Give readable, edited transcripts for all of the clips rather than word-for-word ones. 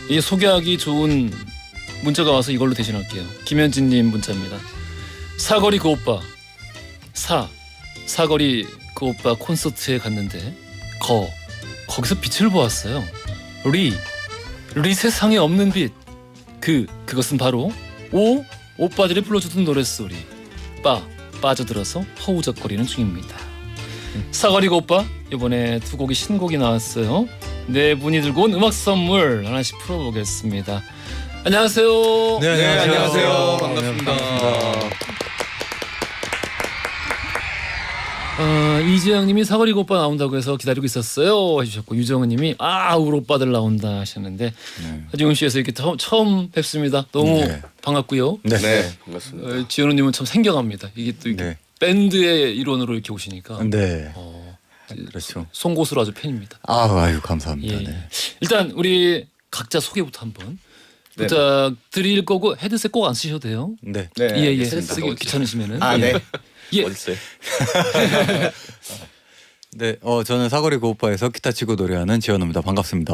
이 소개하기 좋은 문자가 와서 이걸로 대신할게요. 김현진님 문자입니다. 사거리 그 오빠. 사거리 그 오빠 콘서트에 갔는데 거기서 빛을 보았어요. 리 세상에 없는 빛. 그것은 바로 오빠들이 불러주던 노랫소리. 빠져들어서 허우적거리는 중입니다. 사거리 그 오빠 이번에 두 곡이 신곡이 나왔어요. 네 분이 들고 온 음악 선물 하나씩 풀어보겠습니다. 안녕하세요. 네, 안녕하세요. 반갑습니다. 이재영님이 사거리 그 오빠 나온다고 해서 기다리고 있었어요 해주셨고, 유정은님이 우리 오빠들 나온다 하셨는데, 하지훈 씨에서 이렇게 처음 뵙습니다. 너무 반갑고요. 네, 반갑습니다. 지현우님은 참 생경합니다. 이게 또 이게 밴드의 일원으로 이렇게 오시니까. 네. 그렇죠. 송곳으로 아주 팬입니다. 아유 감사합니다. 예. 네. 일단 우리 각자 소개부터 한번 부탁드릴 거고, 헤드셋 꼭 안 쓰셔도 돼요. 네. 예. 쓰기 귀찮으시면은. 네. 예. 어딨어요? 네. 저는 사거리 그 오빠에서 기타 치고 노래하는 지현우입니다. 반갑습니다.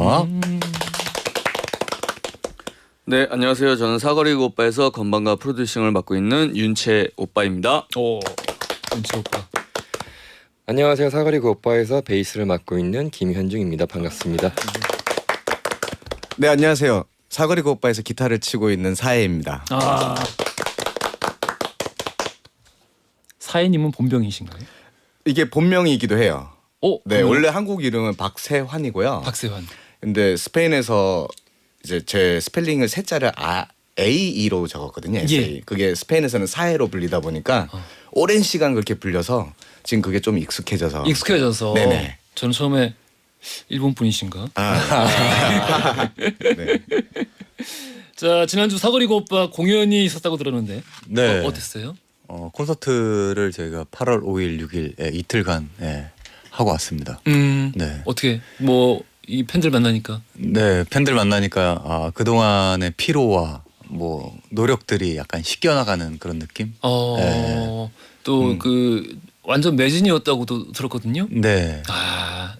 네, 안녕하세요. 저는 사거리 그 오빠에서 건반과 프로듀싱을 맡고 있는 윤채 오빠입니다. 윤채 오빠. 안녕하세요. 사거리 그 오빠에서 베이스를 맡고 있는 김현중입니다. 반갑습니다. 네, 안녕하세요. 사거리 그 오빠에서 기타를 치고 있는 사혜입니다. 사혜님은 본명이신가요? 이게 본명이기도 해요. 네, 그래요? 원래 한국 이름은 박세환이고요. 박세환. 근데 스페인에서 이제 제 스펠링을 세자를 AE로 적었거든요. SA. 그게 스페인에서는 사혜로 불리다 보니까 오랜 시간 그렇게 불려서 지금 그게 좀 익숙해져서. 네네. 저는 처음에 일본 분이신가? 네. 자, 지난주 사거리 그 오빠 공연이 있었다고 들었는데 네. 어땠어요? 콘서트를 저희가 8월 5일, 6일 이틀간 하고 왔습니다. 네. 어떻게 이 팬들 만나니까? 네, 팬들 만나니까 그 동안의 피로와 노력들이 약간 씻겨나가는 그런 느낌. 또 완전 매진이었다고도 들었거든요. 네.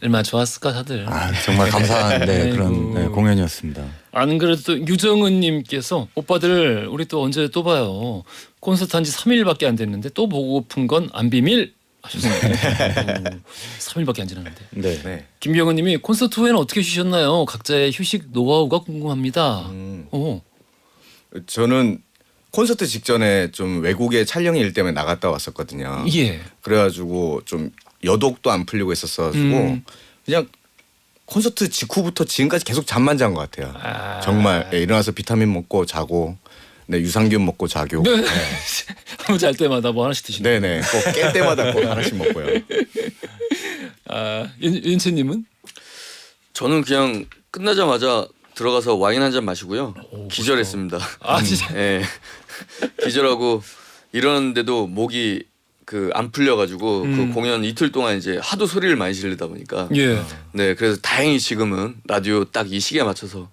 얼마나 좋았을까 다들. 정말 감사한 아이고. 그런 공연이었습니다. 안 그래도 또 유정은님께서 오빠들 우리 또 언제 또 봐요. 콘서트 한 지 3일밖에 안 됐는데 또 보고픈 건 안 비밀 하셨습니다. 3일밖에 안 지났는데. 네. 김병은님이 콘서트 후에는 어떻게 쉬셨나요? 각자의 휴식 노하우가 궁금합니다. 저는 콘서트 직전에 좀 외국에 촬영 일 때문에 나갔다 왔었거든요. 예. 그래가지고 좀 여독도 안 풀리고 있었어가지고 그냥 콘서트 직후부터 지금까지 계속 잠만 잔 것 같아요. 정말 일어나서 비타민 먹고 자고, 유산균 먹고 자고. 네. 한번 잘 때마다 뭐 하나씩 드시는. 네네. 꼭 깰 때마다 꼭 하나씩 먹고요. 윤채님은? 저는 그냥 끝나자마자 들어가서 와인 한 잔 마시고요. 기절했습니다. 진짜. 네. 기절하고 일어났는데도 목이 안 풀려가지고 그 공연 이틀 동안 이제 하도 소리를 많이 지르다 보니까 네, 그래서 다행히 지금은 라디오 딱 이 시기에 맞춰서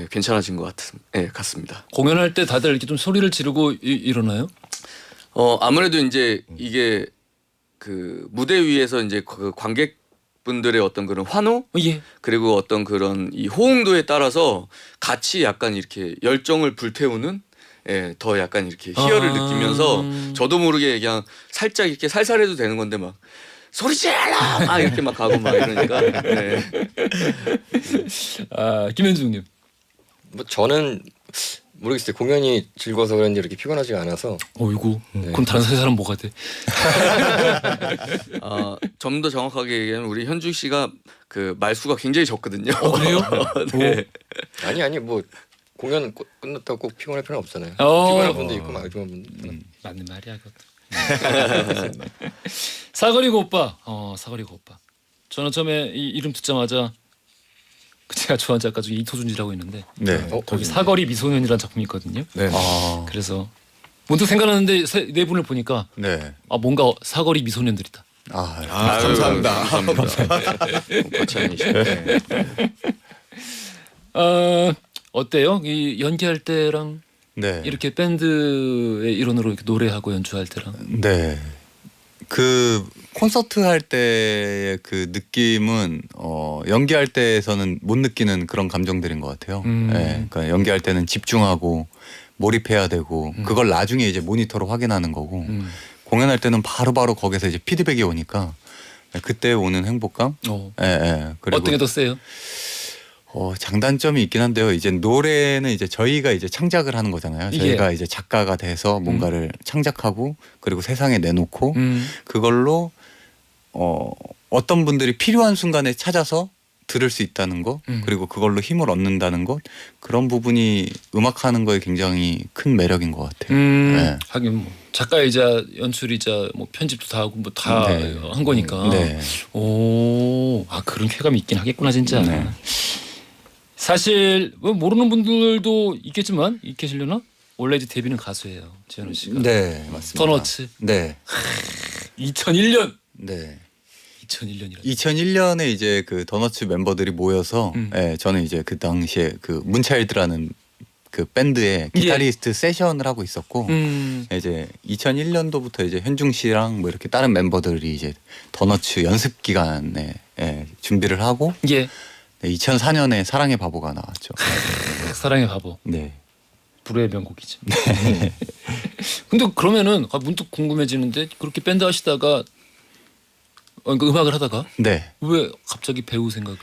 괜찮아진 것 같습니다. 공연할 때 다들 이렇게 좀 소리를 지르고 일어나요? 아무래도 이제 이게 무대 위에서 이제 관객분들의 어떤 그런 환호 그리고 어떤 그런 이 호응도에 따라서 같이 약간 이렇게 열정을 불태우는 더 약간 이렇게 희열을 느끼면서 저도 모르게 그냥 살짝 이렇게 살살해도 되는 건데 막 소리 질러 이렇게 막 가고 막 이러니까. 네. 김현중님. 저는 모르겠어요. 공연이 즐거워서 그런지 이렇게 피곤하지가 않아서. 어이구. 그럼 다른 세 사람 뭐가 돼? 좀 더 정확하게 얘기하면 우리 현중 씨가 말수가 굉장히 적거든요. 그래요? 네. 아니 공연 끝났다고 꼭 피곤할 필요는 없잖아요. 피곤한 분도 있고 막 좋은 분도. 맞는 말이야 그것도. 사거리 그 오빠. 사거리 그 오빠. 저는 처음에 이 이름 듣자마자 제가 좋아하는 작가 중에 이토준이라고 있는데 거기 사거리 미소년이라는 작품이 있거든요. 네. 그래서 문득 생각나는데 네 분을 보니까 뭔가 사거리 미소년들이다. 감사합니다. 거창이시네. 어때요? 이 연기할 때랑 이렇게 밴드의 일원으로 이렇게 노래하고 연주할 때랑. 네. 그 콘서트 할 때의 그 느낌은 연기할 때에서는 못 느끼는 그런 감정들인 것 같아요. 예, 그러니까 연기할 때는 집중하고 몰입해야 되고 그걸 나중에 이제 모니터로 확인하는 거고 공연할 때는 바로바로 거기서 이제 피드백이 오니까 그때 오는 행복감. 예, 예. 그리고 어떤 게 더 세요? 장단점이 있긴 한데요. 이제 노래는 이제 저희가 이제 창작을 하는 거잖아요. 저희가 이제 작가가 돼서 뭔가를 창작하고 그리고 세상에 내놓고 그걸로 어떤 분들이 필요한 순간에 찾아서 들을 수 있다는 거 그리고 그걸로 힘을 얻는다는 것 그런 부분이 음악하는 거에 굉장히 큰 매력인 것 같아요. 네. 하긴 뭐 작가이자 연출이자 뭐 편집도 다 하고 뭐 다 한 거니까. 네. 오, 그런 쾌감이 있긴 하겠구나 진짜. 네. 사실 뭐 모르는 분들도 있겠지만 계시려나? 원래 이제 데뷔는 가수예요, 지현우 씨가. 네, 맞습니다. 더너츠. 네. 2001년. 네. 2001년이라. 2001년에 이제 그 더너츠 멤버들이 모여서 저는 이제 그 당시에 그 문차일드라는 그 밴드의 기타리스트 세션을 하고 있었고 이제 2001년도부터 이제 현중 씨랑 뭐 이렇게 다른 멤버들이 이제 더너츠 연습 기간에 준비를 하고 2004년에 사랑의 바보가 나왔죠. 사랑의 바보. 네. 불후의 명곡이죠. 근데 그러면은 문득 궁금해지는데 그렇게 밴드 하시다가 그러니까 음악을 하다가 네. 왜 갑자기 배우 생각을?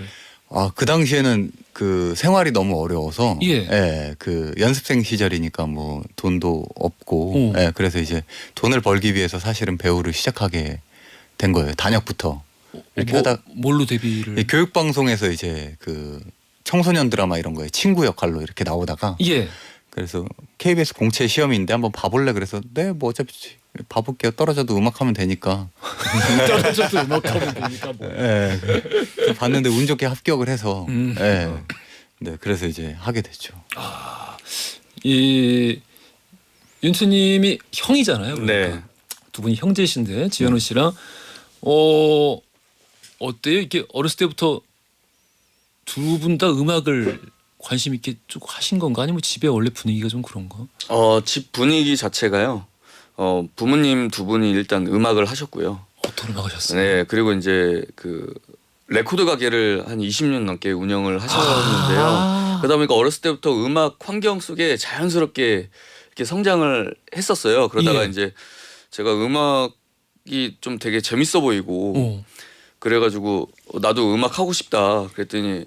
그 당시에는 그 생활이 너무 어려워서 예. 그 연습생 시절이니까 뭐 돈도 없고 그래서 이제 돈을 벌기 위해서 사실은 배우를 시작하게 된 거예요. 단역부터 이렇게 하다 뭘로 데뷔를? 교육 방송에서 이제 그 청소년 드라마 이런 거에 친구 역할로 이렇게 나오다가 그래서 KBS 공채 시험인데 한번 봐볼래 그래서 네 뭐 어차피 봐볼게요. 떨어져도 음악하면 되니까. 떨어져도 음악하면 되니까 뭐. 봤는데 운 좋게 합격을 해서 네, 그래서 이제 하게 됐죠. 이 윤수님이 형이잖아요. 그러니까. 네. 두 분이 형제신데 지현우 씨랑 어때요? 이렇게 어렸을 때부터 두 분 다 음악을 관심 있게 쭉 하신 건가? 아니면 집에 원래 분위기가 좀 그런가? 집 분위기 자체가요. 부모님 두 분이 일단 음악을 하셨고요. 어떤 음악을 하셨어요? 네, 그리고 이제 그 레코드 가게를 한 20년 넘게 운영을 하셨는데요. 그러다 보니까 어렸을 때부터 음악 환경 속에 자연스럽게 이렇게 성장을 했었어요. 그러다가 이제 제가 음악이 좀 되게 재밌어 보이고 그래가지고 나도 음악 하고 싶다. 그랬더니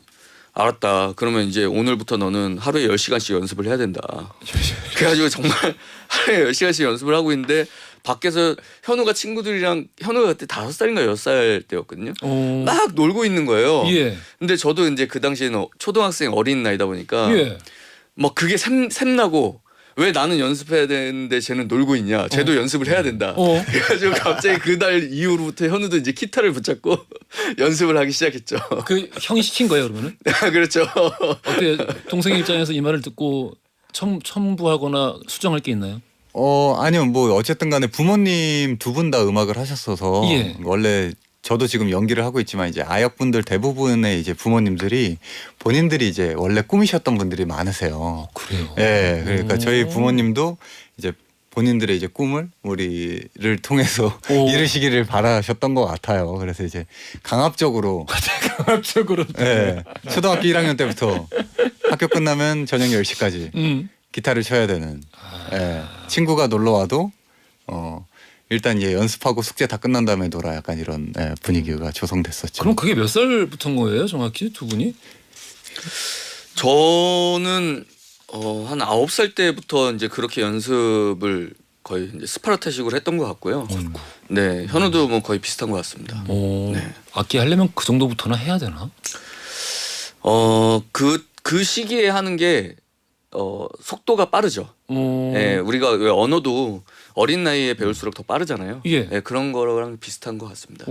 알았다. 그러면 이제 오늘부터 너는 하루에 10시간씩 연습을 해야 된다. 그래가지고 정말 하루에 10시간씩 연습을 하고 있는데 밖에서 현우가 친구들이랑 현우가 그때 5살인가 6살 때였거든요. 막 놀고 있는 거예요. 근데 저도 이제 그 당시에는 초등학생 어린 나이다 보니까 막 그게 샘나고 왜 나는 연습해야 되는데 쟤는 놀고 있냐. 쟤도 연습을 해야 된다. 그래가지고 갑자기 그날 이후로부터 현우도 이제 기타를 붙잡고 연습을 하기 시작했죠. 그 형이 시킨 거예요 그러면은? 그렇죠. 어때 동생 입장에서 이 말을 듣고 첨부하거나 수정할 게 있나요? 아니요 뭐 어쨌든 간에 부모님 두 분 다 음악을 하셨어서 원래 저도 지금 연기를 하고 있지만 이제 아역분들 대부분의 이제 부모님들이 본인들이 이제 원래 꿈이셨던 분들이 많으세요. 그래요? 네, 그러니까 저희 부모님도 이제 본인들의 이제 꿈을 우리를 통해서 이루시기를 바라셨던 것 같아요. 그래서 이제 강압적으로 초등학교 1학년 때부터 학교 끝나면 저녁 10시까지 기타를 쳐야 되는 친구가 놀러 와도 일단 연습하고 숙제 다 끝난 다음에 놀아 약간 이런 분위기가 조성됐었죠. 그럼 그게 몇 살부터인 거예요 정확히 두 분이? 저는 한 9살 때부터 이제 그렇게 연습을 거의 이제 스파르타식으로 했던 것 같고요. 네, 현우도 뭐 거의 비슷한 것 같습니다. 네. 악기 하려면 그 정도부터나 해야 되나? 그 시기에 하는 게 속도가 빠르죠. 네, 우리가 왜 언어도 어린 나이에 배울수록 더 빠르잖아요. 네, 그런 거랑 비슷한 것 같습니다.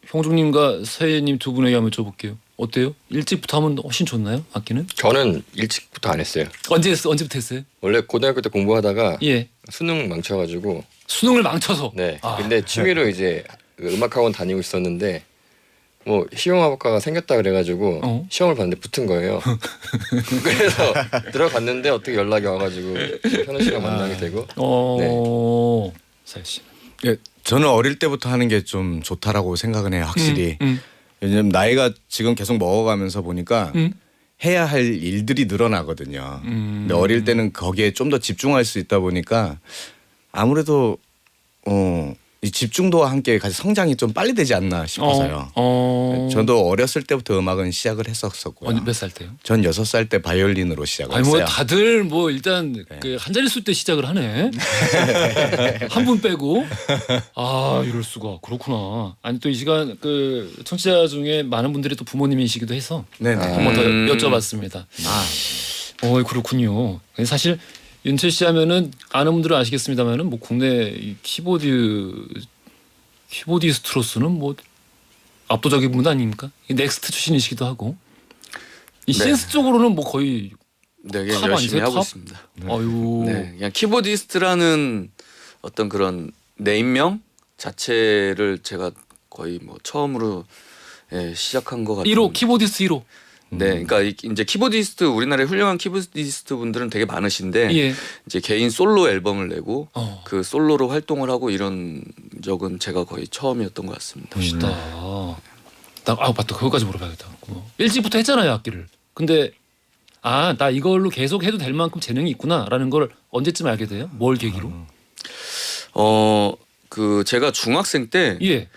형중님과 서예님 두 분에게 한번 여쭤볼게요. 어때요? 일찍부터 하면 훨씬 좋나요? 악기는? 저는 일찍부터 안 했어요. 언제부터 했어요? 원래 고등학교 때 공부하다가 수능 망쳐가지고 수능을 망쳐서. 네. 근데 취미로 이제 음악학원 다니고 있었는데 뭐 시험학과가 생겼다 그래가지고 시험을 봤는데 붙은 거예요. 그래서 들어갔는데 어떻게 연락이 와가지고 현우 씨랑 만나게 되고. 서예 씨. 예, 저는 어릴 때부터 하는 게 좀 좋다라고 생각은 해요. 확실히. 왜냐면 나이가 지금 계속 먹어가면서 보니까 해야 할 일들이 늘어나거든요. 근데 어릴 때는 거기에 좀 더 집중할 수 있다 보니까 아무래도 이 집중도와 함께 같이 성장이 좀 빨리 되지 않나 싶어서요. 저도 어렸을 때부터 음악은 시작을 했었고요. 몇 살 때요? 전 6살 때 바이올린으로 시작을 아니 했어요. 뭐 다들 뭐 일단 네. 그 한 자릿수 때 시작을 하네. 한 분 빼고. 아 이럴 수가 그렇구나. 아니 또 이 시간 그 청취자 중에 많은 분들이 또 부모님이시기도 해서 네네. 한 번 더 여쭤봤습니다. 그렇군요. 사실 윤채 씨 하면은 아는 분들은 아시겠습니다만은 뭐 국내 이 키보디스트로서는 뭐 압도적인 분 아닙니까? 이 넥스트 출신이시기도 하고 이 네. 신스 쪽으로는 뭐 거의 네, 그냥 탑 열심히 아니세요? 하고 탑? 있습니다. 아유. 네, 그냥 키보디스트라는 어떤 그런 네임명 자체를 제가 거의 뭐 처음으로 시작한 것 같아요. 1호 키보디스트 1호. 네, 그러니까 이제 키보디스트 우리나라에 훌륭한 키보디스트 분들은 되게 많으신데 예. 이제 개인 솔로 앨범을 내고 어. 그 솔로로 활동을 하고 이런 적은 제가 거의 처음이었던 것 같습니다. 멋있다. 맞다. 그거까지 물어봐야겠다. 일찍부터 했잖아요 악기를. 근데 나 이걸로 계속 해도 될 만큼 재능이 있구나라는 걸 언제쯤 알게 돼요? 뭘 계기로? 그 제가 중학생 때 예.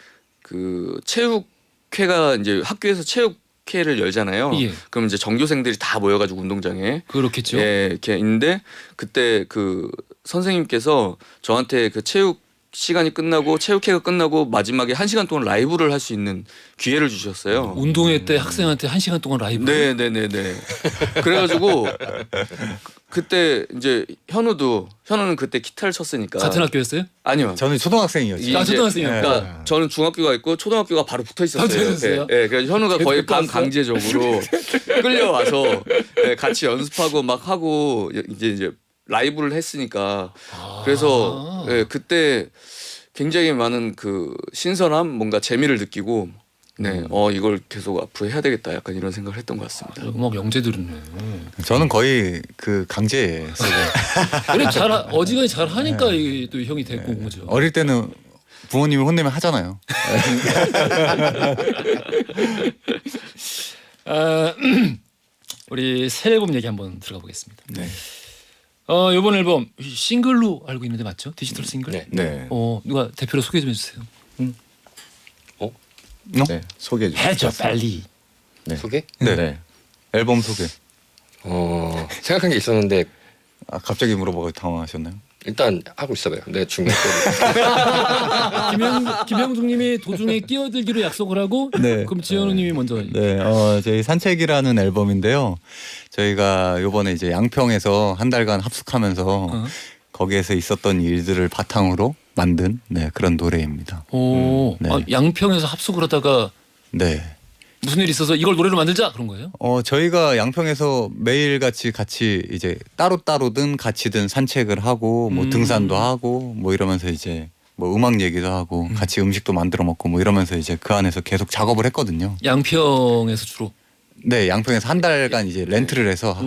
그 체육회가 이제 학교에서 체육회를 열잖아요. 예. 그럼 이제 전교생들이 다 모여가지고 운동장에 그렇겠죠. 예, 이렇게 있는데 그때 그 선생님께서 저한테 그 체육 시간이 끝나고 체육회가 끝나고 마지막에 1시간 동안 라이브를 할 수 있는 기회를 주셨어요. 운동회 때 학생한테 1시간 동안 라이브. 네네네네. 그래가지고 그때 이제 현우는 그때 기타를 쳤으니까 같은 학교였어요? 아니요. 저는 초등학생이었죠. 이제- 초등학생이요. 그러니까 저는 중학교가 있고 초등학교가 바로 붙어 있었어요. 붙어 있었어요? 옆에. 예, 그래서 현우가 거의 계속 갔어? 반강제적으로 끌려와서 같이 연습하고 막 하고 이제 라이브를 했으니까 그래서 그때 굉장히 많은 그 신선함, 뭔가 재미를 느끼고 이걸 계속 앞으로 해야 되겠다, 약간 이런 생각을 했던 것 같습니다. 음악 영재들이네. 저는 거의 그 강제예요. 그래 어지간히 잘 하니까 이게 또 형이 됐고 온 거죠. 어릴 때는 부모님이 혼내면 하잖아요. 우리 새 앨범 얘기 한번 들어가 보겠습니다. 네. 이번 앨범 싱글로 알고 있는데 맞죠? 디지털 싱글? 네. 네. 누가 대표로 소개 좀 해주세요. 네. 소개해 주세요. 해줘 빨리. 네. 소개? 네. 네. 앨범 소개. 생각한 게 있었는데 갑자기 물어보고 당황하셨나요? 일단 하고 있어봐요. 네, 중간 김영중님이 도중에 끼어들기로 약속을 하고, 네. 그럼 지현우님이 먼저. 네, 저희 산책이라는 앨범인데요. 저희가 요번에 이제 양평에서 한 달간 합숙하면서 거기에서 있었던 일들을 바탕으로 만든 그런 노래입니다. 네. 양평에서 합숙을 하다가 네. 무슨 일이 있어서 이걸 노래로 만들자 그런 거예요? 저희가 양평에서 매일 같이 이제 따로따로든 같이든 산책을 하고 뭐 등산도 하고 뭐 이러면서 이제 뭐 음악 얘기도 하고 같이 음식도 만들어 먹고 뭐 이러면서 이제 그 안에서 계속 작업을 했거든요. 양평에서 주로. 네, 양평에서 한 달간 이제 렌트를 해서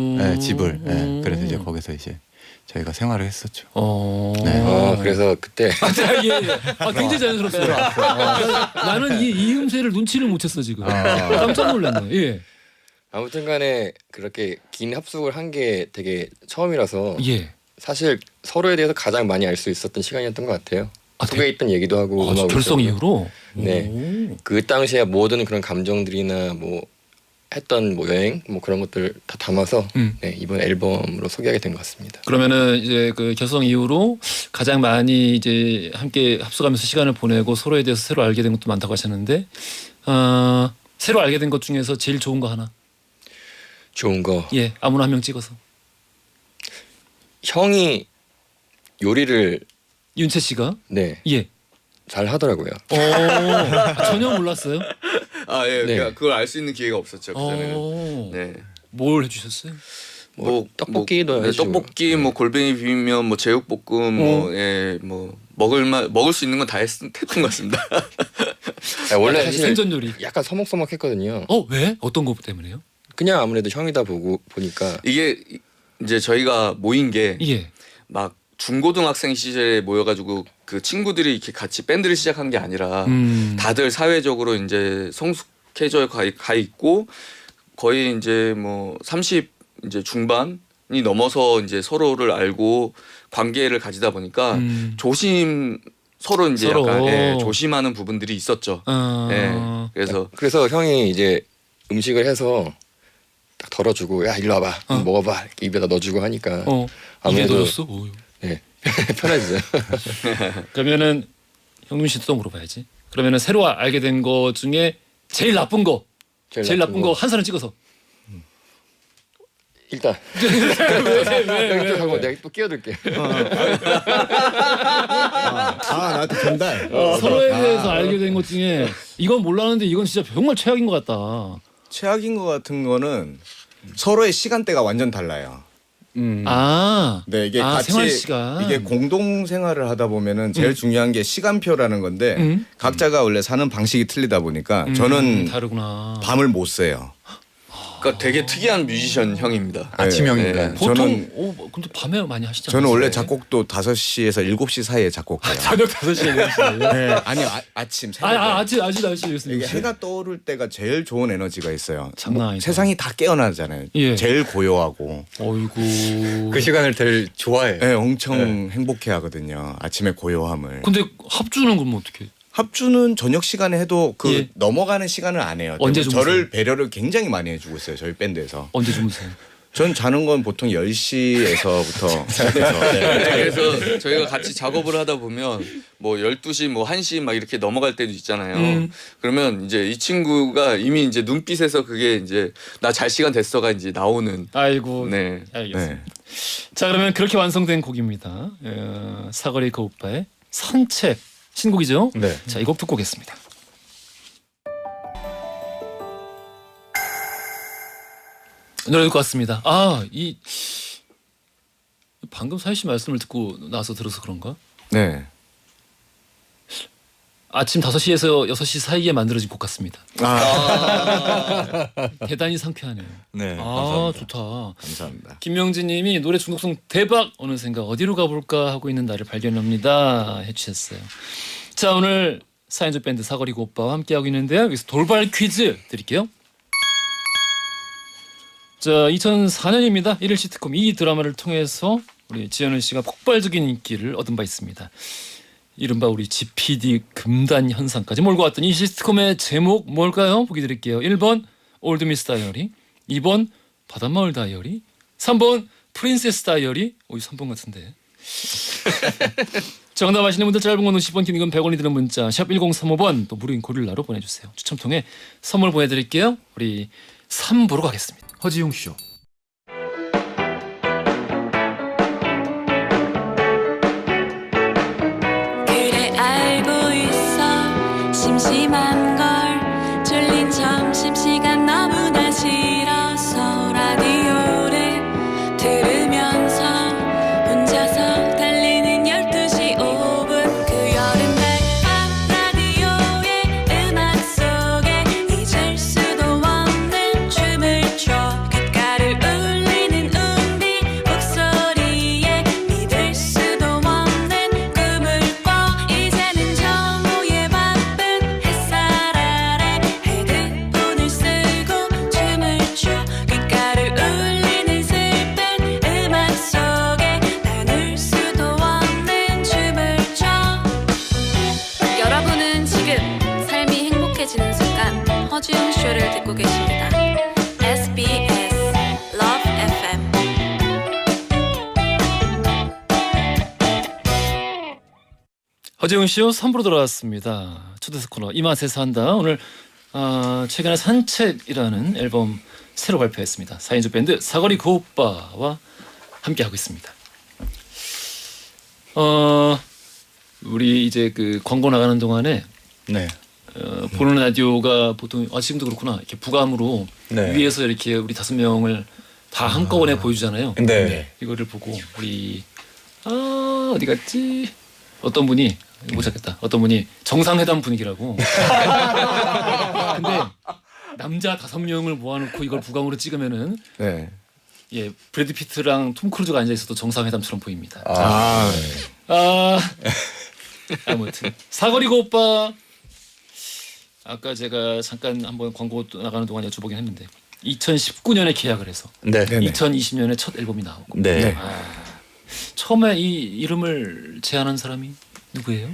집을 그래서 이제 거기서 이제 저희가 생활을 했었죠. 네. 그래서 그때 예. 굉장히 자연스럽어요. 나는 이 이음새를 눈치를 못 챘어 지금. 깜짝 놀랐네. 예. 아무튼간에 그렇게 긴 합숙을 한 게 되게 처음이라서 예. 사실 서로에 대해서 가장 많이 알 수 있었던 시간이었던 것 같아요. 속에 있던 얘기도 하고 음악을 별성 했었고. 이후로. 네. 그 당시에 모든 그런 감정들이나 뭐 했던 뭐 여행 뭐 그런 것들 다 담아서 이번 앨범으로 소개하게 된 것 같습니다. 그러면은 이제 그 결성 이후로 가장 많이 이제 함께 합숙하면서 시간을 보내고 서로에 대해서 새로 알게 된 것도 많다고 하셨는데 새로 알게 된 것 중에서 제일 좋은 거 하나. 좋은 거. 예, 아무나 한 명 찍어서. 형이 요리를 윤채 씨가. 네. 예. 잘 하더라고요. 전혀 몰랐어요. 예, 네. 그걸 알 수 있는 기회가 없었죠 그전에는. 네. 뭘 해주셨어요? 뭐 떡볶이도 네, 해주고. 떡볶이, 뭐 골뱅이 비빔면, 뭐 제육볶음, 뭐 먹을 수 있는 건 다 했던 것 같습니다. 원래 사실 생전 요리. 약간 서먹서먹했거든요. 왜? 어떤 것 때문에요? 그냥 아무래도 형이다 보니까 이게 이제 저희가 모인 게 예. 막 중고등학생 시절에 모여가지고 그 친구들이 이렇게 같이 밴드를 시작한 게 아니라 다들 사회적으로 이제 성숙해져 가 있고 거의 이제 뭐 30 이제 중반이 넘어서 이제 서로를 알고 관계를 가지다 보니까 서로 이제 서로. 약간 조심하는 부분들이 있었죠. 예. 그래서 형이 이제 음식을 해서 딱 덜어주고 야 일로 와봐 먹어봐 이렇게 입에다 넣어주고 하니까 입에 아무래도 넣었어? 네 편해지죠. 그러면은 형민 씨도 또 물어봐야지. 그러면은 새로 알게 된 거 중에 제일 나쁜 거, 제일 나쁜 거 한 사람 찍어서. 일단 왜? 하고 내가 또 끼어들게. 나한테 전달. 서로에 대해서 알게 된 것 중에 이건 몰랐는데 이건 진짜 정말 최악인 것 같다. 최악인 것 같은 거는 서로의 시간대가 완전 달라요. 네, 이게 같이 생활 시간. 이게 공동 생활을 하다 보면은 제일 중요한 게 시간표라는 건데 각자가 원래 사는 방식이 틀리다 보니까 저는 다르구나. 밤을 못 새요. 그러니까 되게 특이한 뮤지션 형입니다. 아침형입니다. 보통 근데 밤에 많이 하시잖아요. 저는 원래 작곡도 5시에서 7시 사이에 작곡해요. 저녁 5시에 네, 아니 아침 새벽에. 아침 이게 해가 떠오를 때가 제일 좋은 에너지가 있어요. 장난 아니다. 세상이 다 깨어나잖아요. 예. 제일 고요하고. 어이구. 그 시간을 제일 좋아해요. 네, 엄청 행복해 하거든요. 아침의 고요함을. 근데 합주는 그럼 어떻게? 합주는 저녁 시간에 해도 그 예. 넘어가는 시간을 안 해요. 언제 주무세요? 저를 배려를 굉장히 많이 해주고 있어요. 저희 밴드에서. 언제 주무세요? 전 자는 건 보통 10시에서부터 시작해서. 그래서 저희가 같이 작업을 하다 보면 뭐 12시 뭐 1시 막 이렇게 넘어갈 때도 있잖아요. 그러면 이제 이 친구가 이미 이제 눈빛에서 그게 이제 나 잘 시간 됐어가 이제 나오는. 아이고. 네. 알겠습니다. 네. 자 그러면 그렇게 완성된 곡입니다. 사거리 그 오빠의 산책 신곡이죠. 네. 자 이 곡 듣고 오겠습니다. 노래 듣고 왔습니다. 이 방금 사희 씨 말씀을 듣고 나서 들어서 그런가? 네. 아침 5시에서 6시 사이에 만들어진 곡 같습니다. 대단히 상쾌하네요. 네. 좋다. 감사합니다. 김명진 님이 노래 중독성 대박 어느샌가 어디로 가볼까 하고 있는 나를 발견합니다 해주셨어요. 자 오늘 사연조 밴드 사거리 그 오빠와 함께하고 있는데요. 여기서 돌발 퀴즈 드릴게요. 자 2004년입니다. 1일 시트콤 이 드라마를 통해서 우리 지현우 씨가 폭발적인 인기를 얻은 바 있습니다. 이른바 우리 GPD 금단 현상까지 몰고 왔던 이 시트콤의 제목 뭘까요? 보기 드릴게요. 1번 올드미스 다이어리, 2번 바닷마을 다이어리, 3번 프린세스 다이어리. 이 3번 같은데. 정답 아시는 분들 짧은 건 50원, 긴 건 100원이 드는 문자 샵 1035번 또 무료인 고릴라로 보내주세요. 추첨 통해 선물 보내드릴게요. 우리 3부로 가겠습니다. 허지용 쇼. 그래 알고 있어 심심한 걸 졸린 점심시간 너무나 싫어서 라디오를 들으면서 혼자서 달리는 12시 5분 그 여름날 밤 라디오의 음악 속에 잊을 수도 없는 춤을 춰 귓가를 울리는 우리 목소리에 믿을 수도 없는 꿈을 꿔 이제는 정오의 바쁜 햇살 아래 헤드폰을 쓰고 춤을 춰 귓가를 울리는 슬픈 음악 속에 나눌 수도 없는 춤을 춰 여러분은 지금 삶이 행복해지는 순간 허지웅 쇼를 듣고 계십니다. SBS Love FM. 허재훈 씨요 3부로 돌아왔습니다. 초대석 코너 이 맛에 산다. 오늘 최근에 산책이라는 앨범 새로 발표했습니다. 4인조 밴드 사거리 그 오빠와 함께하고 있습니다. 우리 이제 그 광고 나가는 동안에 네. 보는 라디오가 보통 지금도 그렇구나 이렇게 부감으로 네. 위에서 이렇게 우리 5명을 다 한꺼번에 보여주잖아요. 네. 이거를 보고 우리 어디 갔지? 어떤 분이 못 찾겠다. 어떤 분이 정상회담 분위기라고. 근데 남자 5명을 모아놓고 이걸 부감으로 찍으면은 네. 예, 브래드 피트랑 톰 크루즈가 앉아 있어도 정상회담처럼 보입니다. 아무튼 사거리고 오빠 아까 제가 잠깐 한번 광고 나가는 동안 여쭤보긴 했는데 2019년에 계약을 해서 네. 네네. 2020년에 첫 앨범이 나오고 네. 처음에 이 이름을 제안한 사람이 누구예요?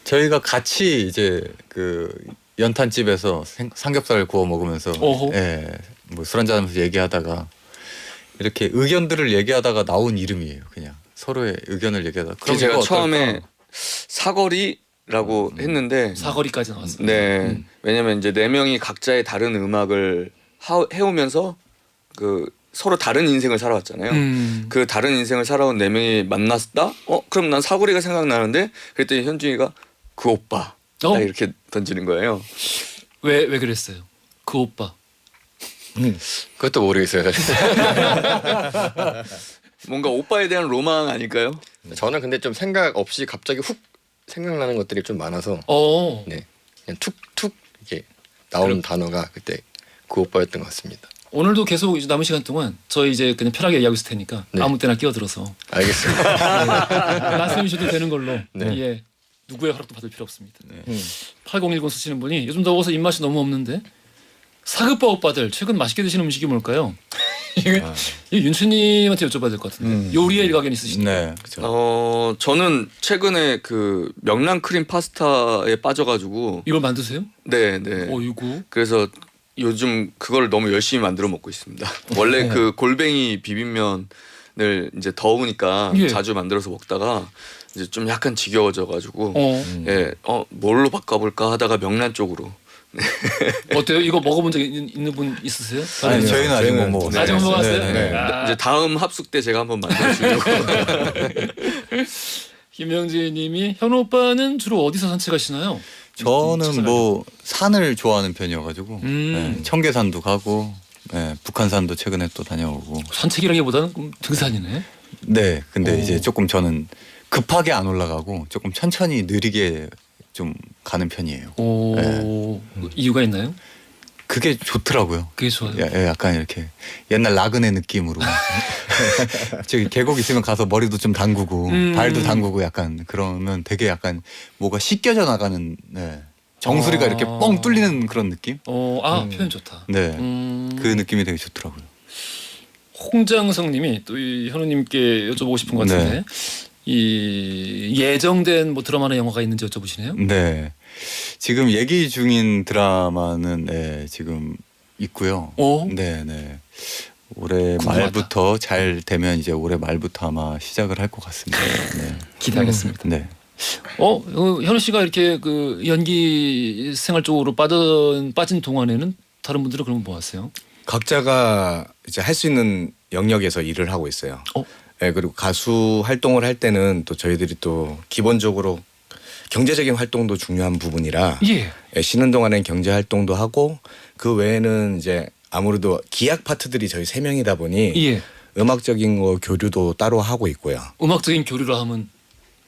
저희가 같이 이제 그 연탄집에서 삼겹살 구워 먹으면서 어허. 예, 뭐 술 한잔하면서 얘기하다가 이렇게 의견들을 얘기하다가 나온 이름이에요. 그냥 서로의 의견을 얘기하다. 그럼 제가 이거 처음에 어떨까? 사거리라고 했는데 사거리까지 나왔어요. 네. 왜냐면 이제 네 명이 각자의 다른 음악을 해오면서 그 서로 다른 인생을 살아왔잖아요. 그 다른 인생을 살아온 네 명이 만났다? 그럼 난 사거리가 생각나는데 그랬더니 현중이가 그 오빠 딱 이렇게 던지는 거예요. 왜 그랬어요? 그 오빠. 그것도 모르겠어요. 사실. 뭔가 오빠에 대한 로망 아닐까요? 저는 근데 좀 생각 없이 갑자기 훅 생각나는 것들이 좀 많아서 네 그냥 툭툭 이렇게 나오는 단어가 그때 그 오빠였던 것 같습니다. 오늘도 계속 이제 남은 시간 동안 저희 이제 그냥 편하게 얘기하고 있을 테니까 네. 아무 때나 끼어들어서 알겠습니다. 말씀해주셔도 되는 걸로 네. 예, 누구의 허락도 받을 필요 없습니다. 8010 쓰시는 분이 요즘 더워서 입맛이 너무 없는데 사극바 오빠들 최근 맛있게 드시는 음식이 뭘까요? 이게 윤수님한테 여쭤봐야 될 것 같은데 요리에 일가견 있으시죠? 네. 저는 최근에 그 명란 크림 파스타에 빠져가지고 이걸 만드세요? 네. 어이구. 그래서 요즘 그걸 너무 열심히 만들어 먹고 있습니다. 원래 그 골뱅이 비빔면을 이제 더우니까 예. 자주 만들어서 먹다가 이제 좀 약간 지겨워져가지고 어. 뭘로 바꿔볼까 하다가 명란 쪽으로. 어때요? 이거 먹어본 적 있는 분 있으세요? 아니 저희는 아직 못 먹었어요. 아직 못 먹었어요? 네. 아. 이제 다음 합숙 때 제가 한번 만들어주려고. 김영진님이 현우 오빠는 주로 어디서 산책하시나요? 저는 뭐 산을 좋아하는 편이어가지고 음. 네, 청계산도 가고 북한산도 최근에 또 다녀오고. 산책이라기보다는 등산이네. 네. 근데 오. 이제 조금 저는 급하게 안 올라가고 조금 천천히 느리게 좀 가는 편이에요. 오. 이유가 있나요? 그게 좋더라고요. 그게 좋아요. 약간 이렇게 옛날 나그네 느낌으로 저기 계곡 있으면 가서 머리도 좀 담그고 발도 담그고 약간 그러면 되게 약간 뭐가 씻겨져 나가는 정수리가 이렇게 뻥 뚫리는 그런 느낌? 표현 좋다. 네. 그 느낌이 되게 좋더라고요. 홍장성님이 또 이 현우님께 여쭤보고 싶은 것 같은데 네. 이 예정된 뭐 드라마나 영화가 있는지 여쭤보시네요. 네. 지금 얘기 중인 드라마는 지금 있고요. 네. 올해 궁금하다. 말부터 잘 되면 이제 올해 말부터 아마 시작을 할 것 같습니다. 네. 기대하겠습니다. 네. 현우 씨가 이렇게 그 연기 생활 쪽으로 빠진 동안에는 다른 분들은 그럼 뭐 하세요? 각자가 이제 할 수 있는 영역에서 일을 하고 있어요. 네, 그리고 가수 활동을 할 때는 또 저희들이 또 기본적으로 경제적인 활동도 중요한 부분이라 쉬는 동안엔 경제 활동도 하고 그 외에는 이제 아무래도 기악 파트들이 저희 3명이다 보니 음악적인 거 교류도 따로 하고 있고요. 음악적인 교류를 하면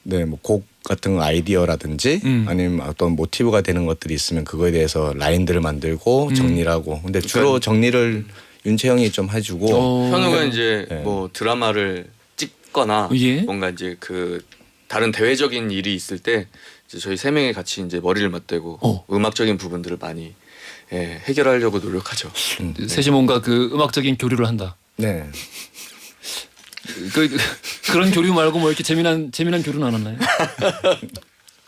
네, 뭐 곡 같은 아이디어라든지 아니면 어떤 모티브가 되는 것들이 있으면 그거에 대해서 라인들을 만들고 정리를 하고. 근데 주로 정리를 윤채영이 좀 해주고. 현우가 이제 뭐 드라마를 찍거나 뭔가 이제 그 다른 대외적인 일이 있을 때 이제 저희 3명이 같이 이제 머리를 맞대고 음악적인 부분들을 많이 해결하려고 노력하죠. 셋이 뭔가 그 음악적인 교류를 한다. 네. 그런 교류 말고 뭐 이렇게 재미난 교류는 안 하나요?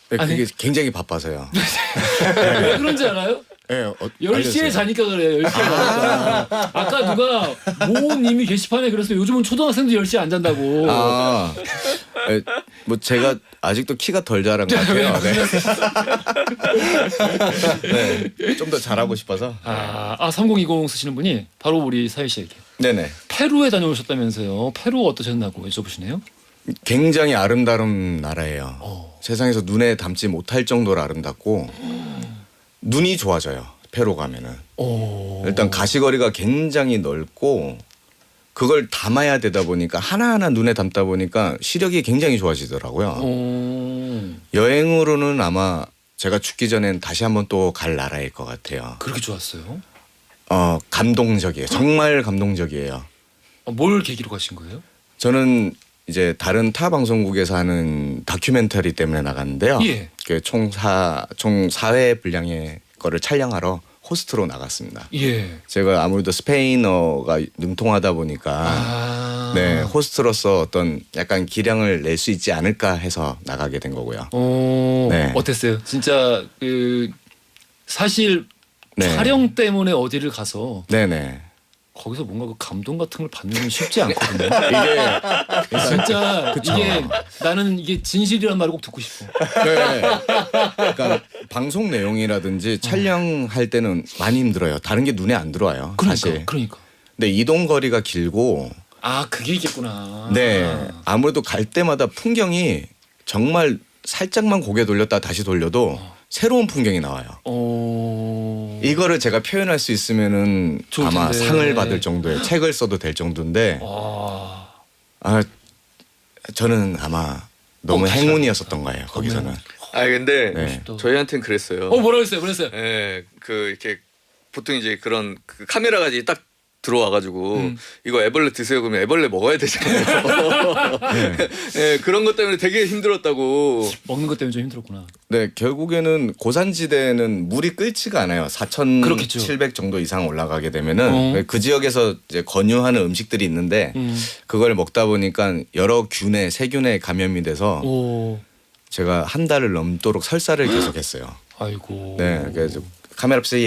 네, 그게 굉장히 바빠서요. 왜 그런지 알아요? 네, 10시에 자니까 그래요. 10시에 자니까. 아까 누가 모님이 게시판에 그랬어요. 요즘은 초등학생도 10시에 안 잔다고. 뭐 제가 아직도 키가 덜 자란 것 같아요. 네. 좀 더 잘하고 싶어서. 3020 쓰시는 분이 바로 우리 사회 씨에게. 네네. 페루에 다녀오셨다면서요. 페루 어떠셨나고 여쭤보시네요. 굉장히 아름다운 나라예요. 세상에서 눈에 담지 못할 정도로 아름답고 눈이 좋아져요. 페루 가면은. 일단 가시거리가 굉장히 넓고 그걸 담아야 되다 보니까 하나하나 눈에 담다 보니까 시력이 굉장히 좋아지더라고요. 여행으로는 아마 제가 죽기 전엔 다시 한번 또 갈 나라일 것 같아요. 그렇게 좋았어요? 감동적이에요. 정말 감동적이에요. 뭘 계기로 가신 거예요? 저는 이제 다른 타 방송국에서 하는 다큐멘터리 때문에 나갔는데요. 예. 총 4회 분량의 거를 촬영하러 호스트로 나갔습니다. 예. 제가 아무래도 스페인어가 능통하다 보니까 네, 호스트로서 어떤 약간 기량을 낼 수 있지 않을까 해서 나가게 된 거고요. 네. 어땠어요? 진짜 그 사실 네. 촬영 때문에 어디를 가서 네네. 거기서 뭔가 그 감동 같은 걸 받는 건 쉽지 않거든요. 이게 진짜 그쵸. 이게 나는 이게 진실이란 말을 꼭 듣고 싶어. 네. 그러니까 방송 내용이라든지 촬영할 때는 많이 힘들어요. 다른 게 눈에 안 들어와요. 사실. 그러니까. 근데 이동 거리가 길고 아 그게 있겠구나. 네. 아무래도 갈 때마다 풍경이 정말 살짝만 고개 돌렸다 다시 돌려도 새로운 풍경이 나와요. 이거를 제가 표현할 수 있으면은 좋을 아마 텐데. 상을 받을 정도의 책을 써도 될 정도인데 아 저는 아마 너무 행운이었었던 거예요. 거기서는. 아 근데 네. 저희한테는 그랬어요. 뭐라 그랬어요? 그랬어요. 예, 그 이렇게 보통 이제 그런 그 카메라가 이제 딱 들어와가지고 이거 애벌레 드세요 그러면 애벌레 먹어야 되잖아요. 네, 그런 것 때문에 되게 힘들었다고. 먹는 것 때문에 좀 힘들었구나. 네, 결국에는 고산지대는 물이 끓지가 않아요. 4,700 정도 이상 올라가게 되면은 그 지역에서 이제 권유하는 음식들이 있는데 그걸 먹다 보니까 여러 균에 세균에 감염이 돼서 제가 한 달을 넘도록 설사를 계속했어요. 아이고. 네, 그래서 카메라 앞에서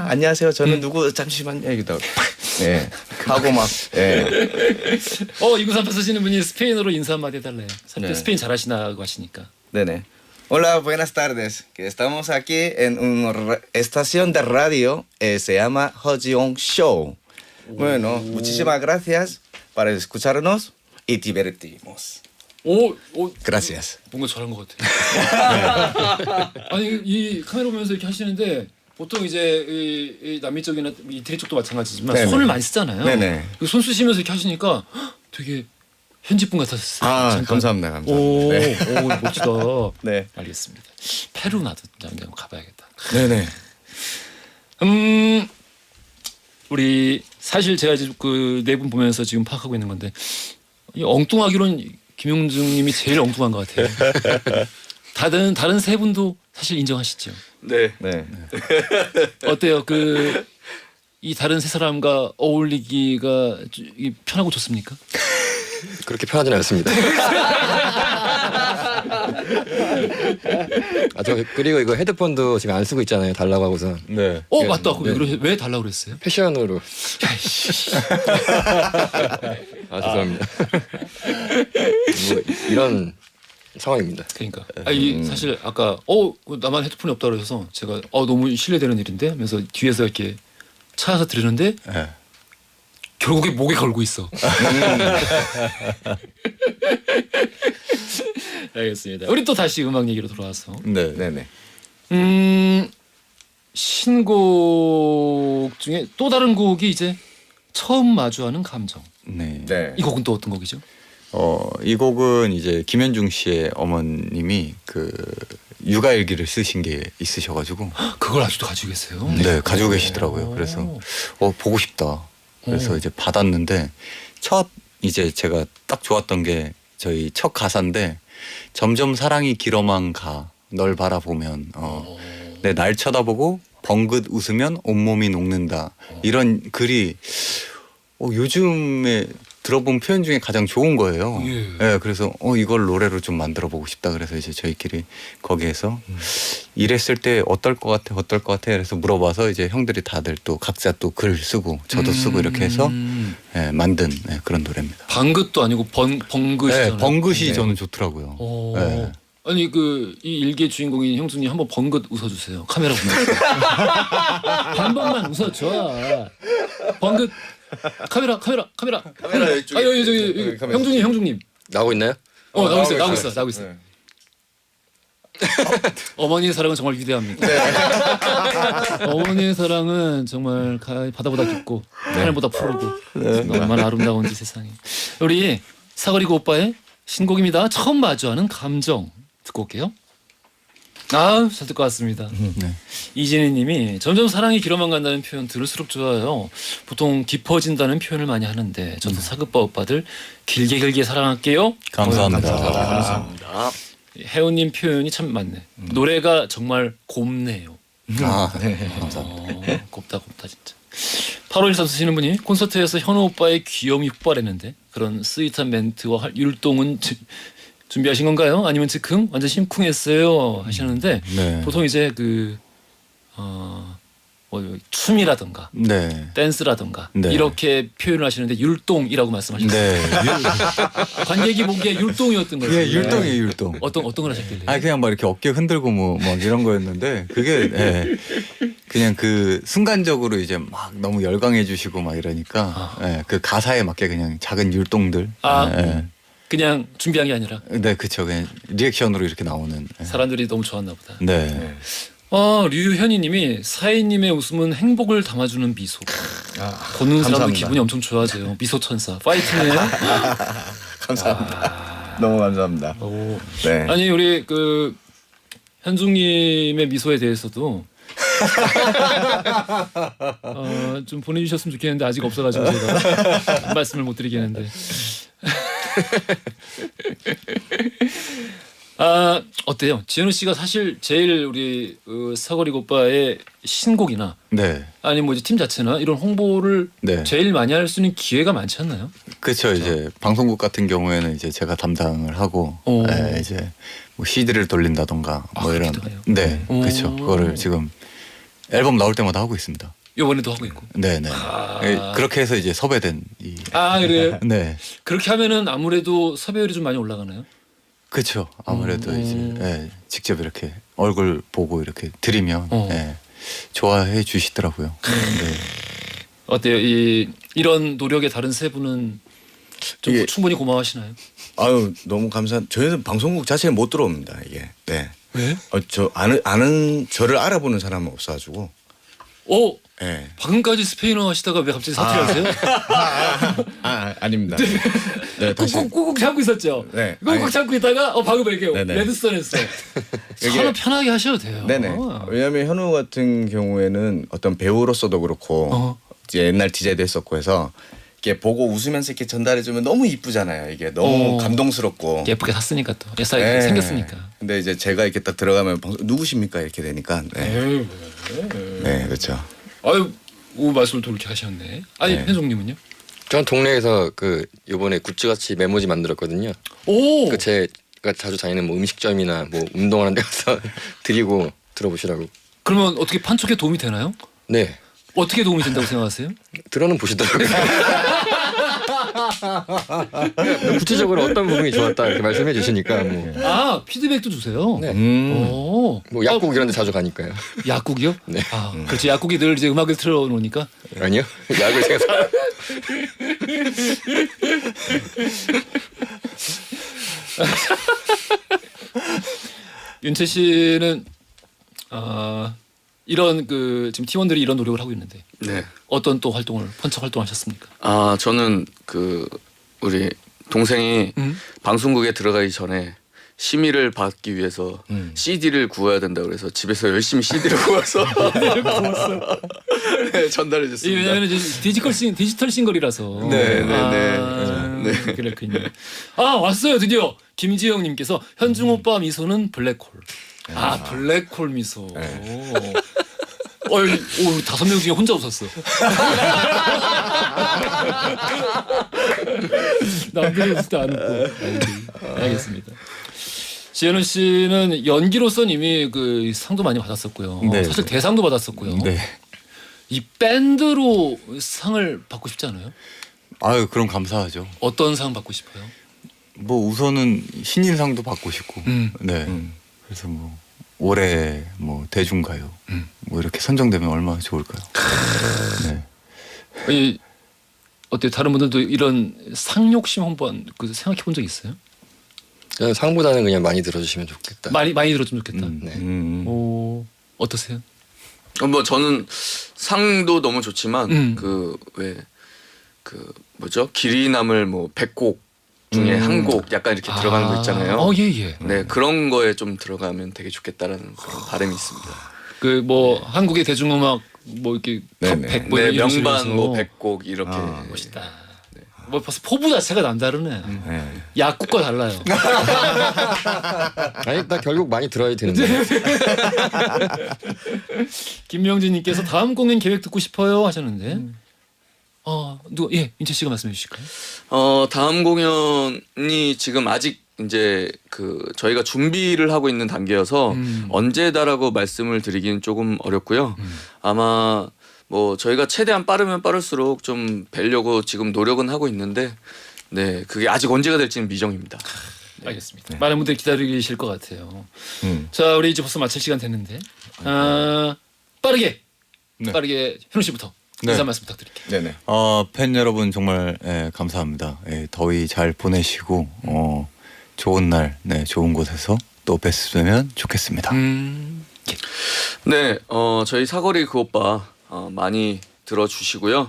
안녕하세요. 저는 누구 잠시만요. 여기다 네 하고 막 네. 2938 쓰시는 분이 스페인어로 인사 한마디 해달래요. 네. 스페인 잘하시나고 하시니까. 네네. Hola, buenas tardes. Que estamos aquí en una estación de radio se llama Hojiong Show. Bueno, muchísimas gracias para escucharnos y divertimos. 오, Gracias. 뭔가 잘한 것 같아. 아니 이 카메라 보면서 이렇게 하시는데 보통 이제 이 남미 쪽이나 이태리 쪽도 마찬가지지만 네네. 손을 많이 쓰잖아요. 네네. 손 쓰시면서 이렇게 하시니까 되게 현지분 같았어요. 아, 잠깐. 감사합니다. 오, 감사합니다. 네. 오 멋지다. 네. 알겠습니다. 페루 나도 한번 가봐야겠다. 네네. 우리 사실 제가 지금 그 네 분 보면서 지금 파악하고 있는 건데 이 엉뚱하기로는 김용중님이 제일 엉뚱한 것 같아요. 다른 세 분도 사실 인정하시죠? 네. 네. 어때요? 그 이 다른 세 사람과 어울리기가 편하고 좋습니까? 그렇게 편하지는 않습니다. 그리고 이거 헤드폰도 지금 안 쓰고 있잖아요. 달라고 하고서. 네. 맞다. 왜 달라고 그랬어요? 패션으로. 죄송합니다. 뭐 이런 상황입니다. 그러니까 사실 아까 나만 헤드폰이 없다 그래서 제가 너무 실례되는 일인데 하면서 뒤에서 이렇게 찾아서 들으는데 네. 결국에 목에 걸고 있어. 알겠습니다. 우리 또 다시 음악 얘기로 돌아와서 네. 네네. 신곡 중에 또 다른 곡이 이제 처음 마주하는 감정. 네. 네. 이 곡은 또 어떤 곡이죠? 이 곡은 이제 김현중 씨의 어머님이 그 육아일기를 쓰신 게 있으셔가지고 그걸 아직도 가지고 계세요? 네, 가지고 계시더라고요. 그래서 보고 싶다. 그래서 이제 받았는데 이제 제가 딱 좋았던 게 저희 첫 가사인데 점점 사랑이 길어만 가 널 바라보면 내 날 쳐다보고 벙긋 웃으면 온몸이 녹는다. 이런 글이 요즘에 들어본 표현 중에 가장 좋은 거예요. 예. 네, 그래서 이걸 노래로 좀 만들어 보고 싶다. 그래서 이제 저희끼리 거기에서 이랬을 때 어떨 것 같아, 그래서 물어봐서 이제 형들이 다들 또 각자 또 글 쓰고 저도 쓰고 이렇게 해서 만든 그런 노래입니다. 방긋도 아니고 벙긋이잖아요. 네, 벙긋이 저는 좋더라고요. 네. 아니 그 이 일기의 주인공인 형수님 한번 벙긋 웃어주세요. 카메라 보면서 한 번만 웃어줘. 벙긋. 카메라 이쪽에. 여기 형중님 나오고 있나요? 나오고 있어. 네. 어머니의 사랑은 정말 위대합니다. 어머니의 사랑은 정말 바다보다 깊고 하늘보다 푸르고 얼마나 아름다운지 세상에. 우리 사거리고 오빠의 신곡입니다. 처음 마주하는 감정 듣고 올게요. 아, 잘 듣고 왔습니다. 네. 이진희님이 점점 사랑이 길어만 간다는 표현 들을수록 좋아요. 보통 깊어진다는 표현을 많이 하는데 저도 사극바 오빠들 길게 사랑할게요. 감사합니다. 감사합니다. 혜원님 표현이 참 맞네. 노래가 정말 곱네요. 감사합니다. 곱다 진짜. 8513 쓰시는 분이 콘서트에서 현우 오빠의 귀염이 폭발했는데 그런 스윗한 멘트와 율동은 준비하신 건가요? 아니면 즉흥? 완전 심쿵했어요 하시는데 네. 보통 이제 춤이라든가 네. 댄스라든가 네. 이렇게 표현을 하시는데 율동이라고 말씀하셨어요. 네. 관객이 보기에 율동이었던 거예요. 예, 율동이에요, 율동. 어떤 걸 하셨길래? 아 그냥 막 이렇게 어깨 흔들고 뭐 이런 거였는데 그게 그냥 그 순간적으로 이제 막 너무 열광해 주시고 막 이러니까 그 가사에 맞게 그냥 작은 율동들. 그냥 준비한 게 아니라. 네, 그쵸. 그냥 리액션으로 이렇게 나오는. 사람들이 너무 좋았나 보다. 네. 류현희님이 사인님의 웃음은 행복을 담아주는 미소. 보는 사람도 감사합니다. 기분이 엄청 좋아져요. 미소 천사. 파이팅해요. 감사합니다. 너무 감사합니다. 오. 네. 아니 우리 현중님의 미소에 대해서도 좀 보내주셨으면 좋겠는데 아직 없어가지고 제가 말씀을 못 드리겠는데. 어때요? 지현우 씨가 사실 제일 우리 사거리 오빠의 신곡이나 네. 아니 뭐 이제 팀 자체나 이런 홍보를 네. 제일 많이 할 수 있는 기회가 많지 않나요? 그렇죠. 이제 방송국 같은 경우에는 이제 제가 담당을 하고 오. 이제 뭐 CD를 돌린다던가 뭐 이런. 그렇기도 해요. 네, 오. 그렇죠. 그거를 지금 앨범 나올 때마다 하고 있습니다. 이번에도 하고 있고. 네네. 그렇게 해서 이제 섭외된 이. 그래요? 네. 그렇게 하면은 아무래도 섭외율이 좀 많이 올라가나요? 그렇죠. 아무래도 이제 직접 이렇게 얼굴 보고 이렇게 드리면 좋아해 주시더라고요. 네. 어때요? 이런 노력에 다른 세 분은 좀 이게- 충분히 고마워하시나요? 아유 너무 감사. 저희는 방송국 자체에 못 들어옵니다 이게. 네. 왜? 저 아는 저를 알아보는 사람은 없어가지고. 네. 방금까지 스페인어 하시다가 왜 갑자기 사투리하세요? 아닙니다. 네, 다시. 꾹꾹 참고 있었죠. 네. 꾹꾹 참고 있다가 방금 이렇게 네네. 레드선에서 서로 편하게 하셔도 돼요. 네네. 왜냐하면 현우 같은 경우에는 어떤 배우로서도 그렇고 이제 옛날 디제이도 했었고 해서 이렇게 보고 웃으면서 이렇게 전달해주면 너무 이쁘잖아요. 이게 너무 감동스럽고. 예쁘게 샀으니까 또 예사이 네. 생겼으니까. 근데 이제 제가 이렇게 딱 들어가면 누구십니까 이렇게 되니까. 네. 네, 그렇죠. 아유, 말씀을 또 이렇게 하셨네. 아니 네. 현종님은요? 전 동네에서 요번에 굿즈같이 메모지 만들었거든요. 오. 제가 자주 다니는 뭐 음식점이나 뭐 운동하는 데 가서 드리고 들어보시라고. 그러면 어떻게 판촉에 도움이 되나요? 네. 어떻게 도움이 된다고 생각하세요? 들어는 보시더라고요. 구체적으로 어떤 부분이 좋았다 이렇게 말씀해 주시니까 뭐, 피드백도 주세요. 네. 오. 뭐 약국 이런 데 자주 가니까요. 약국이요? 네. 그렇지. 약국이 늘 이제 음악을 틀어놓으니까. 아니요. 약을 제가 사. 윤채 씨는 이런 지금 팀원들이 이런 노력을 하고 있는데 네. 어떤 또 펀처 활동하셨습니까? 저는 우리 동생이 방송국에 들어가기 전에 심의를 받기 위해서 CD를 구워야 된다 그래서 집에서 열심히 CD를 구워서 네, 전달해 줬습니다. 왜냐하면 디지털 싱글이라서. 네. 그렇군요. 왔어요 드디어 김지영님께서 현중 오빠 미소는 블랙홀. 블랙홀 미소. 우리 5명 중에 혼자 웃었어. 남들이 웃을 때 안 웃고. 알겠습니다. 지현우 씨는 연기로선 이미 상도 많이 받았었고요. 네. 사실 대상도 받았었고요. 네. 이 밴드로 상을 받고 싶지 않아요? 아유, 그럼 감사하죠. 어떤 상 받고 싶어요? 뭐 우선은 신인상도 받고 싶고. 네. 그래서 뭐 올해 뭐 대중가요. 뭐 이렇게 선정되면 얼마나 좋을까요? 네. 어때요? 다른 분들도 이런 상 욕심 한번 생각해 본 적 있어요? 저는 상보다는 그냥 많이 들어주시면 좋겠다. 많이 들었으면 좋겠다. 네. 오, 어떠세요? 뭐 저는 상도 너무 좋지만 음. 뭐죠? 길이 남을 뭐 100곡 중에 한 곡 약간 이렇게 들어가는 거 있잖아요. 예. 네, 그런 거에 좀 들어가면 되게 좋겠다라는 그런 바람이 있습니다. 그 뭐 한국의 대중음악 뭐 이렇게 네네. 톱100 뭐 네, 이런 식으로 명반 해서. 뭐 100곡 이렇게. 멋있다. 뭐 벌써 포부 자체가 남다르네. 약국과 달라요. 아니 나 결국 많이 들어야 되는데. 김명진님께서 다음 공연 계획 듣고 싶어요 하셨는데, 누가 인채 씨가 말씀해 주실까요? 다음 공연이 지금 아직 이제 그 저희가 준비를 하고 있는 단계여서 언제다라고 말씀을 드리기는 조금 어렵고요. 아마 뭐 저희가 최대한 빠르면 빠를수록 좀 뵈려고 지금 노력은 하고 있는데, 네, 그게 아직 언제가 될지는 미정입니다. 알겠습니다. 많은 분들이 기다리고 계실 것 같아요. 자, 우리 이제 벌써 마칠 시간 됐는데, 빠르게 현우 씨부터 인사 말씀 부탁드릴게요. 네네. 팬 여러분 정말 감사합니다. 더위 잘 보내시고 좋은 날, 좋은 곳에서 또 뵀으면 좋겠습니다. 네, 저희 사거리 그 오빠 많이 들어주시고요.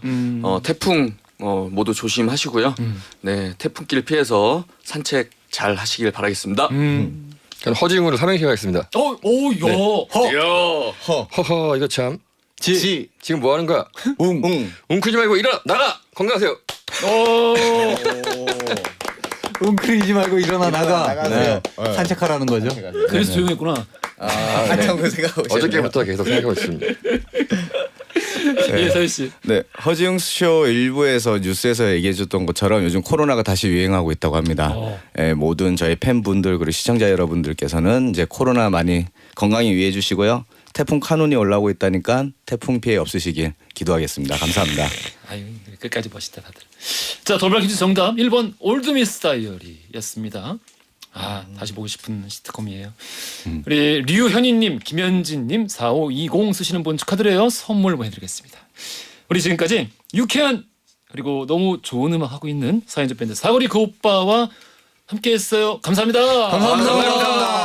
태풍 모두 조심하시고요. 네, 태풍길 피해서 산책 잘 하시길 바라겠습니다. 저는 허지웅으로 삼행시 하겠습니다. 허허 이거 참. 지금 뭐 하는 거야? 웅크지 말고 일어나 나가 건강하세요. 웅크리지 말고 일어나 나가세요. 산책하라는 거죠. 그래서 조용했구나. 한참 그 생각하고 어저께부터 계속 생각하고 있습니다. 예, 서희 씨. 네, 허지웅 쇼 일부에서 뉴스에서 얘기해줬던 것처럼 요즘 코로나가 다시 유행하고 있다고 합니다. 모든 저희 팬분들 그리고 시청자 여러분들께서는 이제 코로나 많이 건강히 유의해 주시고요. 태풍 카눈이 올라오고 있다니까 태풍 피해 없으시길 기도하겠습니다. 감사합니다. 아유, 끝까지 멋있다 다들. 자, 돌발 퀴즈 정답 1번 올드미스 다이어리였습니다. 다시 보고 싶은 시트콤이에요. 우리 류현희님, 김현진님, 4520 쓰시는 분 축하드려요. 선물 보내드리겠습니다. 우리 지금까지 유쾌한 그리고 너무 좋은 음악 하고 있는 4인조 밴드 사거리 그 오빠와 함께했어요. 감사합니다. 감사합니다.